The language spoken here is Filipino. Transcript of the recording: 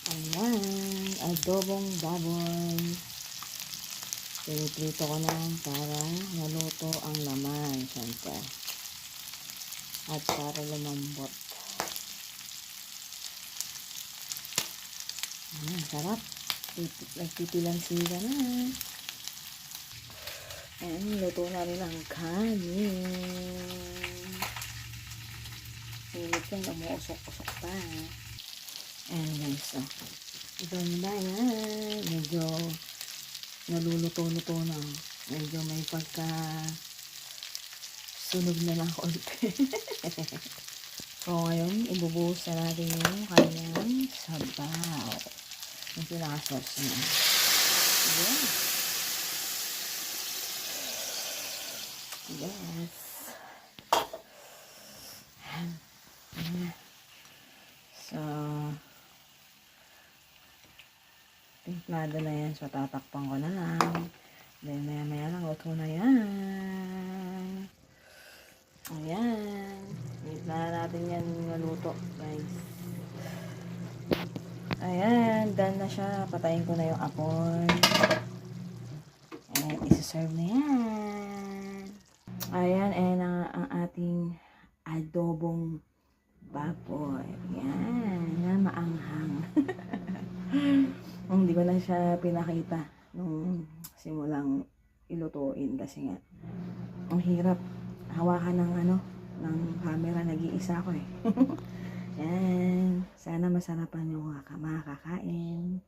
Ayan, adobong baboy. Piniprito ko na para maluto ang laman, syempre. At para lumambot. Ayan, sarap. Nagtitilansika na. Ayan, luto na rin ang kanin. Sinit yan, umuusok-usok pa. Ayan guys, so. Ganda yan. Medyo naluluto-luto na. Medyo may pagka sunog na ng konti. So ngayon, ibubuhos na natin yung kanyang sabaw. Yung pinaka-sauce niya. Yes. Yes. So, timplado na yan. So, tatakpan ko na lang. Then, maya-maya lang, luto na yan. Ayan. Wait na natin yan naluto, guys. Ayan, done na siya. Patayin ko na yung apoy. And, isa-serve na yan. Ayan, and ang ating adobong baboy. Yan, maanghang. Hindi ko na siya pinakita nung simulang ilutuin kasi nga ang hirap hawakan ng camera, nag-iisa ko eh. Yan, sana masarapan yung makakain.